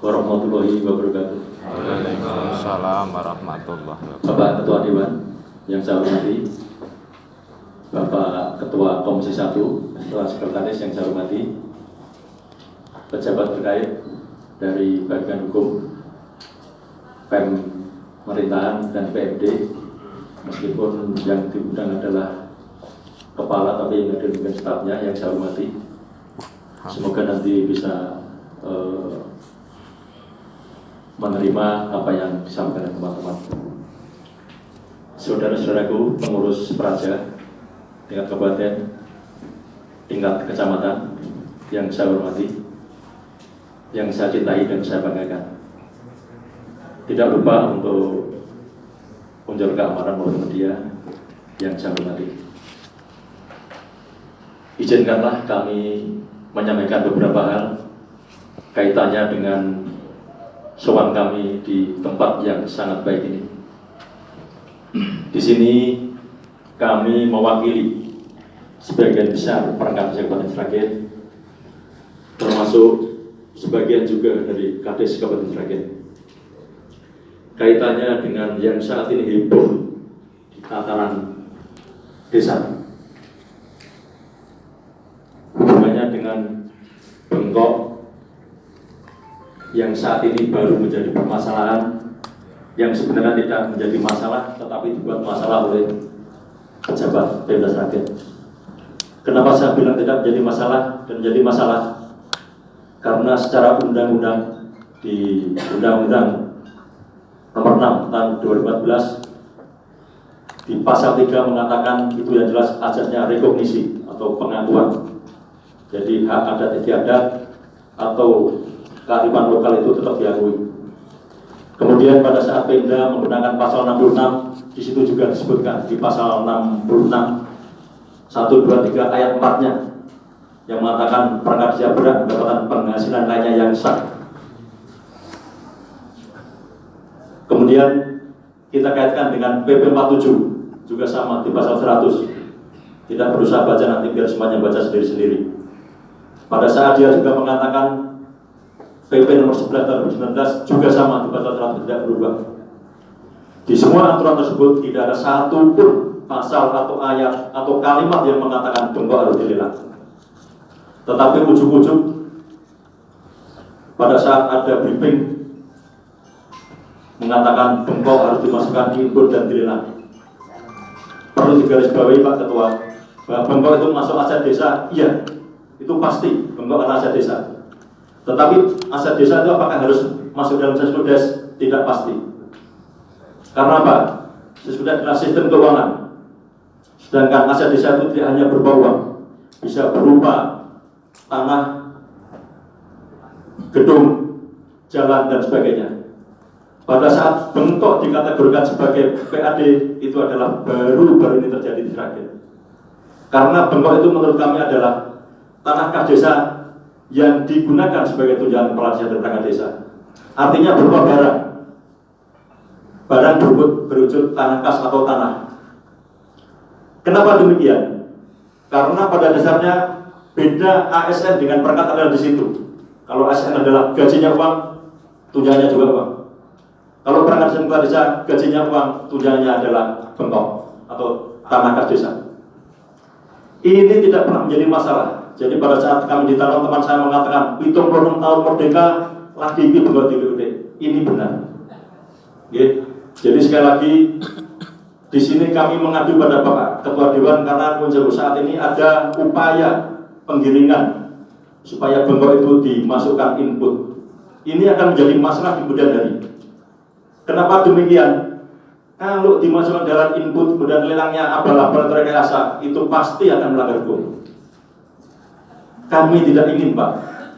warahmatullahi wabarakatuh. Waalaikumsalam warahmatullahi wabarakatuh. Bapak Ketua Dewan yang saya hormati, Bapak Ketua Komisi 1, Ketua Sekretaris yang saya hormati, pejabat terkait dari bagian hukum, pemerintahan dan PMD, meskipun yang diundang adalah kepala tapi yang hadir bukan stafnya yang saya hormati. Semoga nanti bisa menerima apa yang disampaikan teman-teman. Saudara-saudaraku, pengurus Praja tingkat kabupaten, tingkat kecamatan yang saya hormati, yang saya cintai dan saya banggakan. Tidak lupa untuk unsur keamanan maupun media yang saya hormati. Izinkanlah kami menyampaikan beberapa hal kaitannya dengan sowan kami di tempat yang sangat baik ini. Di sini kami mewakili sebagian besar perangkat desa Kabupaten Sragen, termasuk sebagian juga dari Kades Kabupaten Sragen. Kaitannya dengan yang saat ini heboh di tataran desa, hubungannya dengan bengkok yang saat ini baru menjadi permasalahan, yang sebenarnya tidak menjadi masalah tetapi dibuat masalah oleh pejabat Pemda Sragen. Kenapa saya bilang tidak menjadi masalah dan menjadi masalah? Karena secara undang-undang di Undang-Undang Nomor 6 tahun 2014 di pasal 3 mengatakan itu yang jelas asasnya rekognisi atau pengakuan. Jadi hak adat istiadat atau kearifan lokal itu tetap diakui. Kemudian pada saat Pemda menggunakan pasal 66, di situ juga disebutkan di pasal 66 1, 2, 3 ayat 4-nya yang mengatakan perangkat desa berhak mendapatkan penghasilan lainnya yang sah. Kemudian kita kaitkan dengan PP 47 juga sama di pasal 100. Tidak berusaha baca, nanti biar semuanya baca sendiri-sendiri. Pada saat dia juga mengatakan PP nomor 11 tahun 2019 juga sama di pasal 100, tidak berubah. Di semua aturan tersebut tidak ada satu pun pasal atau ayat atau kalimat yang mengatakan bengkok harus dilelang. Tetapi ujuk-ujuk pada saat ada briefing mengatakan bengkok harus dimasukkan di input dan dilelang. Perlu digarisbawahi Pak Ketua, bahwa bengkok itu masuk aset desa, iya, itu pasti bengkok adalah aset desa. Tetapi aset desa itu apakah harus masuk dalam Seskudes? Tidak pasti. Karena apa? Seskudes adalah sistem keuangan. Sedangkan aset desa itu tidak hanya berupa uang, bisa berupa tanah, gedung, jalan, dan sebagainya. Pada saat bengkok dikategorikan sebagai PAD, itu adalah baru-baru ini terjadi di Sragen. Karena bengkok itu menurut kami adalah tanah kas desa yang digunakan sebagai tunjangan kepala desa dan perangkat desa. Artinya berupa barang. Barang berwujud tanah kas atau tanah. Kenapa demikian? Karena pada dasarnya beda ASN dengan perangkat adalah di situ. Kalau ASN adalah gajinya uang, tunjangannya juga uang. Kalau perangkat kepala desa gajinya uang, tunjangannya adalah bengkok atau tanah kas desa. Ini tidak pernah menjadi masalah. Jadi pada saat kami ditanam, teman saya mengatakan 76 tahun merdeka lagi ini bengkok di BUD. Ini benar. Jadi sekali lagi di sini kami mengadu pada Bapak Ketua Dewan karena saat ini ada upaya penggiringan supaya bengkok itu dimasukkan input. Ini akan menjadi masalah di kemudian hari. Kenapa demikian? Kalau dimasukkan dalam input kemudian lelangnya abal-abal rekayasa, itu pasti akan melanggar hukum. Kami tidak ingin Pak,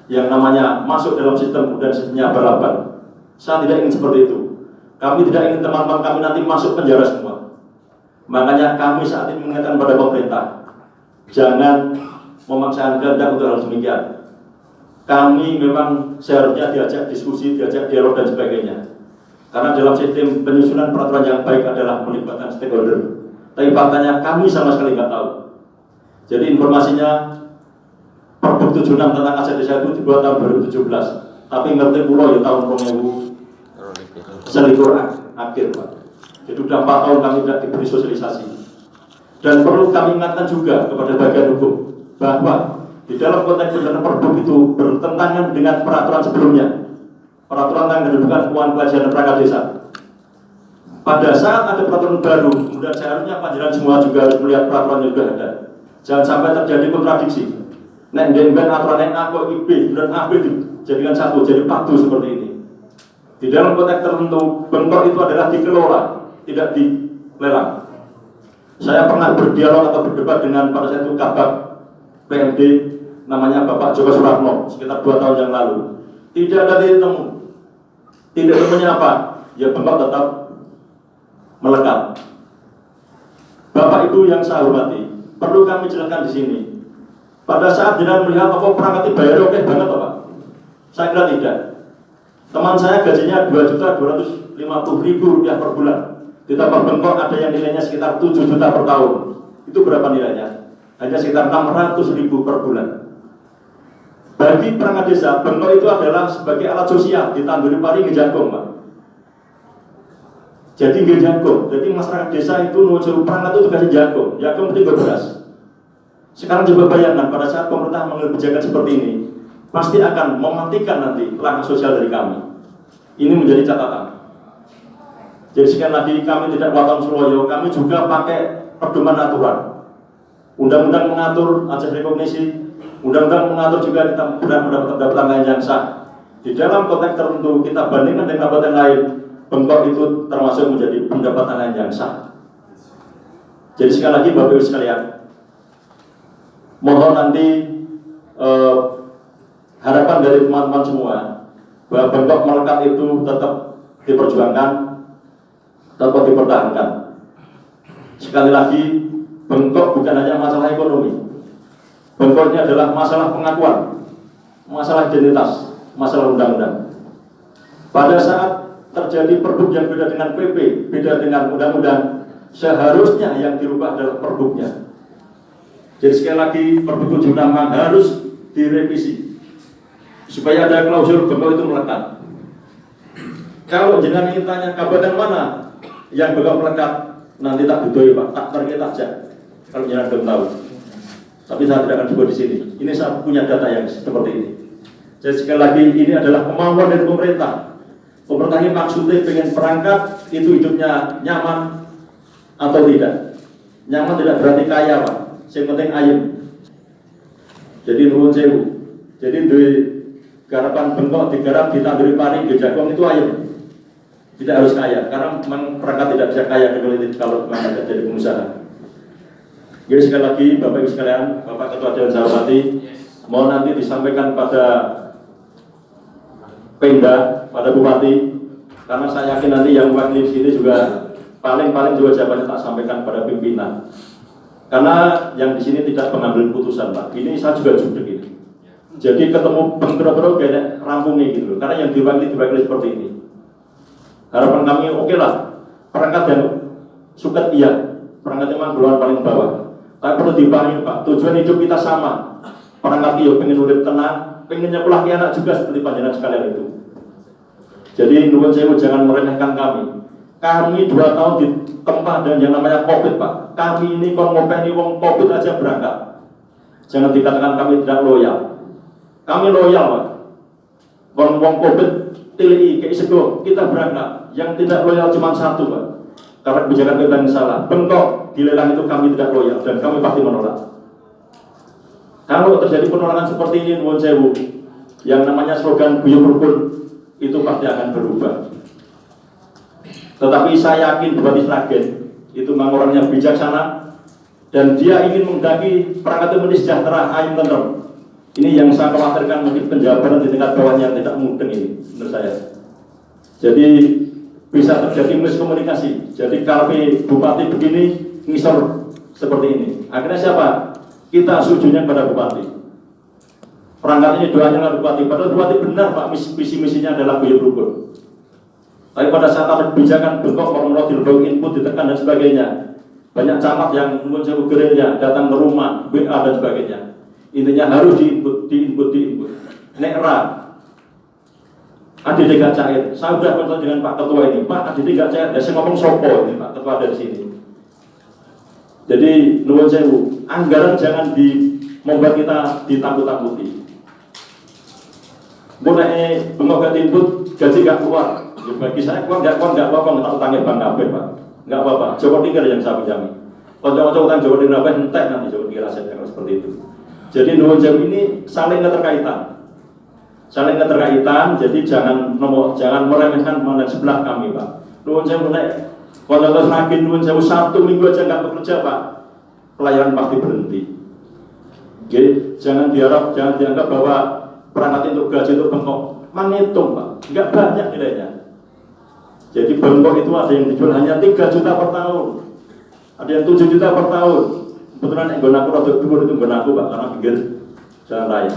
yang namanya masuk dalam sistem kemudian sistemnya abal-abal. Saya tidak ingin seperti itu. Kami tidak ingin teman-teman kami nanti masuk penjara semua. Makanya kami saat ini mengingatkan pada pemerintah, jangan memaksakan kehendak untuk hal demikian. Kami memang seharusnya diajak diskusi, diajak dialog dan sebagainya. Karena dalam sistem penyusunan peraturan yang baik adalah melibatkan stakeholder. Tapi faktanya kami sama sekali nggak tahu. Jadi informasinya Pergub 76 tentang aset desa itu dibuat tahun 2017. Tapi ngerti pulau ya tahun 2000 selikur akhir Pak. Jadi sudah 4 tahun kami tidak diberi sosialisasi. Dan perlu kami ingatkan juga kepada bagian hukum bahwa di dalam konteks pidana Perbup itu bertentangan dengan peraturan sebelumnya, peraturan tentang kedudukan keuangan pelajaran dan perangkat desa. Pada saat ada peraturan baru, kemudian seharusnya panjenengan semua juga harus melihat peraturan yang sudah ada. Jangan sampai terjadi kontradiksi. Nek den aturan A kok IB dan AB dijadikan satu, jadi padu seperti ini. Di dalam konteks tertentu, bentuk itu adalah dikelola, tidak dilelang. Saya pernah berdialog atau berdebat dengan pada saat itu Kabak PMD namanya Bapak Joko Suratno sekitar 2 tahun yang lalu. Tidak ada titik temu. Titik temunya apa? Ya bentuk tetap melekat. Bapak Ibu yang saya hormati, perlu kami jelaskan di sini. Pada saat jenengan melihat apa perangkat bayar oke banget Pak? Saya kira tidak. Teman saya gajinya Rp2.250.000 per bulan. Ditambah bengkok ada yang nilainya sekitar 7 juta per tahun. Itu berapa nilainya? Hanya sekitar 600.000 per bulan. Bagi perangkat desa, bengkok itu adalah sebagai alat sosial ditanduri pari ngejangkung Pak. Jadi ngejangkung. Jadi masyarakat desa itu nuju perangkat itu tugasnya jangkung. Jangkung penting beras. Sekarang coba bayangkan pada saat pemerintah mengambil kebijakan seperti ini, pasti akan mematikan nanti langkah sosial dari kami. Ini menjadi catatan. Jadi sekali lagi kami tidak Waton Suloyo, kami juga pakai pedoman aturan. Undang-undang mengatur ajak rekognisi, undang-undang mengatur juga kita berhak mendapat pendapatan lain yang sah. Di dalam konteks tertentu kita bandingkan dengan kabupaten lain, bengkok itu termasuk menjadi pendapatan lain yang sah. Jadi sekali lagi Bapak Ibu sekalian, mohon nanti harapan dari teman-teman semua bahwa bentuk melekat itu tetap diperjuangkan, tetap dipertahankan. Sekali lagi, bengkok bukan hanya masalah ekonomi. Bengkok ini adalah masalah pengakuan, masalah identitas, masalah undang-undang. Pada saat terjadi Perbup yang beda dengan PP, beda dengan undang-undang, seharusnya yang dirubah adalah Perbupnya. Jadi sekali lagi, Perbup 76 harus direvisi supaya ada klausul bengkok itu melekat. Kalau jenengan ingin tanya kabupaten mana yang bengkok melekat, nanti tak butuh ya Pak, tak tarik aja. Kalau jenengan belum tahu, tapi saya tidak akan sebut di sini. Ini saya punya data yang seperti ini. Jadi sekali lagi, ini adalah kemauan dari pemerintah. Pemerintah ini maksudnya pengen perangkat itu hidupnya nyaman atau tidak. Nyaman tidak berarti kaya Pak. Yang penting ayem. Jadi nuwun sewu. Jadi di garapan bengkok digarap ditanduri pari di jagung itu ayem. Tidak harus kaya, karena memang perangkat tidak bisa kaya kalau memang tidak jadi pengusaha. Jadi sekali lagi Bapak Ibu sekalian, Bapak Ketua Dewan saya hormati, mohon nanti disampaikan pada Pemda, pada Bupati, karena saya yakin nanti yang wakil di sini juga paling juga jawabannya tak sampaikan pada pimpinan. Karena yang di sini tidak mengambil putusan Pak. Ini saya juga judek ini. Jadi ketemu bengkok kayak rampungnya gitu loh. Karena yang diwakili seperti ini. Harapan kami oke lah, perangkat yang suket iya, perangkat memang golongan paling bawah. Tapi perlu dipahami Pak, tujuan hidup kita sama. Perangkat iyo pengen urip tenang, pengen nyekolah anak juga seperti panjenengan sekalian itu. Jadi nuwun sewu jangan meremehkan kami. Kami 2 tahun di tempat dan yang namanya COVID Pak. Kami ini kalau ngopeni wong COVID aja berangkat. Jangan dikatakan kami tidak loyal. Kami loyal Pak. Wong COVID TLI kayak sego kita berangkat. Yang tidak loyal cuma satu Pak. Karena kebijakan kita yang salah. Bengkok dilelang itu kami tidak loyal dan kami pasti menolak. Kalau terjadi penolakan seperti ini nuwun sewu, yang namanya slogan guyub rukun itu pasti akan berubah. Tetapi saya yakin Bupati Sragen itu memang orangnya bijaksana dan dia ingin menghendaki perangkat itu sejahtera, ayam tentrem. Ini yang saya khawatirkan mungkin penjabaran di tingkat bawahnya tidak mudeng ini menurut saya. Jadi bisa terjadi miskomunikasi. Jadi kalau Bupati begini ngisor seperti ini. Akhirnya siapa? Kita sujudnya pada Bupati. Perangkat ini doanya dengan Bupati. Padahal Bupati benar Pak, misi-misinya adalah guyub rukun. Tapi pada saat ada kebijakan bengkok, orang dilebok input, ditekan dan sebagainya. Banyak camat yang muncul gerilya, datang ke rumah, WA dan sebagainya. Intinya harus diinput. Nek ra, Adit gak cair. Saya sudah konsul dengan Pak Ketua ini, Pak Adit gak cair. Saya ngomong sopo ini Pak Ketua dari sini. Jadi nuwun sewu, anggaran jangan membuat kita ditakut-takuti. Mulai bengok gak timbut, gaji gak keluar. Ya, bagi saya keluar gak apa-apa, nggak utangnya Bang Kabeh Pak. Nggak apa-apa. Joko Tinggal yang saya pinjami. Kalau utang Joko Tinggal apa entek nanti Joko Tinggal asetnya seperti itu. Jadi nuwun sewu ini saling keterkaitan. Saling keterkaitan, jadi jangan meremehkan mana sebelah kami Pak. Nuwun sewu nek kalau lagi nuwun sewu 1 minggu aja nggak bekerja Pak, pelayanan pasti berhenti. Oke, jangan dianggap bahwa perangkat untuk gaji itu bengkok, menghitung Pak, nggak banyak nilainya. Jadi bengkok itu ada yang dijual hanya 3 juta per tahun, ada yang 7 juta per tahun. Kebetulan yang gonaku rodok timur itu gonaku Pak, karena pinggir jalan raya.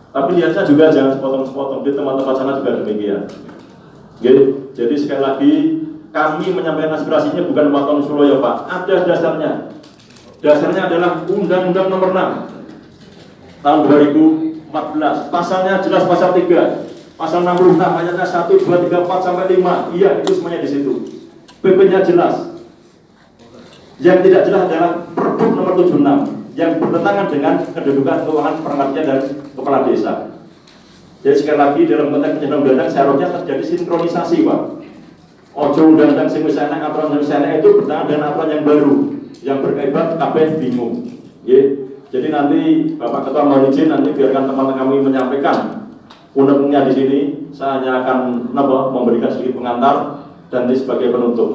Tapi lihatnya juga jangan sepotong-sepotong, di tempat-tempat sana juga demikian. Jadi sekali lagi kami menyampaikan aspirasinya bukan waton Solo ya Pak, ada dasarnya. Dasarnya adalah Undang-Undang Nomor 6 tahun 2014. Pasalnya jelas pasal 3, pasal 66 ayatnya 1, 2, 3, 4 sampai 5. Iya, itu semuanya di situ. PP-nya jelas. Yang tidak jelas adalah Pergub Nomor 76 yang bertentangan dengan kedudukan keuangan perangkatnya dan kepala desa. Jadi sekali lagi dalam konteks undang-undang seharusnya terjadi sinkronisasi Pak. Ojo undang-undang sing wis enak, aturan sing wis enak itu bertentangan dengan aturan yang baru yang berkaibat kabeh bingung. Jadi nanti Bapak Ketua mohon izin nanti biarkan teman-teman kami menyampaikan undang-undangnya di sini. Saya hanya akan memberikan sedikit pengantar dan ini sebagai penutup.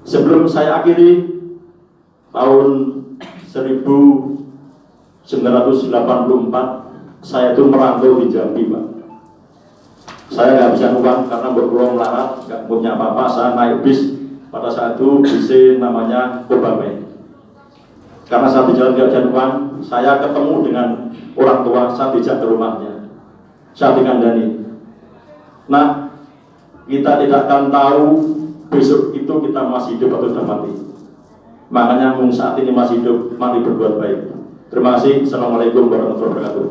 Sebelum saya akhiri, tahun 1984 saya itu merantau di Jambi Pak. Saya nggak bisa uang karena berpulau melarat, nggak punya apa-apa. Saya naik bis pada saat itu bis namanya Obame. Karena saya di jalan gak ada uang, saya ketemu dengan orang tua, saya dijak ke rumahnya, saya dikandani. Nah, kita tidak akan tahu besok itu kita masih hidup atau sudah mati. Makanya saat ini masih hidup, mari berbuat baik. Terima kasih. Assalamualaikum warahmatullahi wabarakatuh.